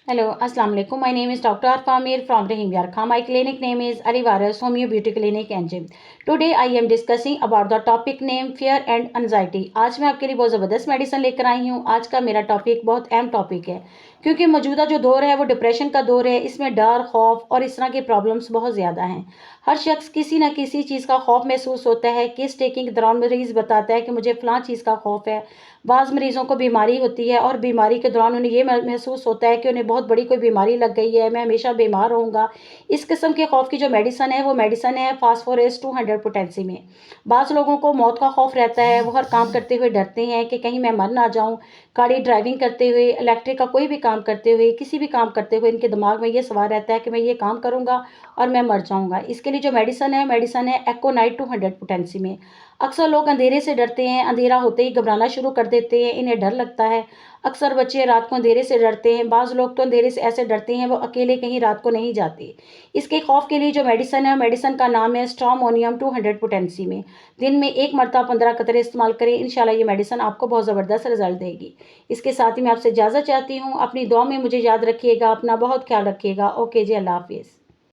Hello, Assalamu alaikum. My name is Dr. Arfa Amir from Rahim Yarkha. My clinic name is Arivaras Homeo Beauty Clinic and Gym. Today I am discussing about the topic name fear and anxiety. आज मैं आपके लिए बहुत ज़बरदस्त medicine लेकर आई हूँ। आज का मेरा टॉपिक बहुत अहम टॉपिक है क्योंकि मौजूदा जो दौर है वो डिप्रेशन का दौर है। इसमें डर, खौफ और इस तरह की प्रॉब्लम्स बहुत ज़्यादा हैं। हर शख्स किसी न किसी चीज़ का खौफ महसूस होता है। केस टेकिंग के दौरान मरीज़ बताता है कि मुझे फ़लाँ चीज़ का खौफ है। बाज़ मरीज़ों को बीमारी होती है और बीमारी के दौरान उन्हें ये महसूस होता है कि उन्हें बहुत बड़ी कोई बीमारी लग गई है, मैं हमेशा बीमार रहूँगा। इस किस्म के खौफ की जो मेडिसिन है वो मेडिसिन है फास्फोरस 200 पोटेंसी में। बाज़ लोगों को मौत का खौफ रहता है, वो हर काम करते हुए डरते हैं कि कहीं मैं मर ना जाऊँ। गाड़ी ड्राइविंग करते हुए, इलेक्ट्रिक का कोई भी काम करते हुए, किसी भी काम करते हुए इनके दिमाग में ये सवाल रहता है कि मैं ये काम करूँगा और मैं मर जाऊँगा। इसके लिए जो मेडिसिन है एकोनाइट 200 पोटेंसी में। अक्सर लोग अंधेरे से डरते हैं, अंधेरा होते ही घबराना शुरू कर देते हैं, इन्हें डर लगता है। अक्सर बच्चे रात को अंधेरे से डरते हैं, बाज़ लोग तो अंधेरे से ऐसे डरते हैं वो अकेले कहीं रात को नहीं जाते। इसके खौफ के लिए जो मेडिसिन है, मेडिसिन का नाम है स्ट्रॉमोनियम 200 पोटेंसी में। दिन में 1 मरतबा 15 कतरे इस्तेमाल करें, इंशाल्लाह ये मेडिसिन आपको बहुत ज़बरदस्त रिजल्ट देगी। इसके साथ ही मैं आपसे इजाज़त चाहती हूँ, अपनी दुआ में मुझे याद रखिएगा, अपना बहुत ख्याल रखिएगा। ओके जी, अल्लाह हाफिज़।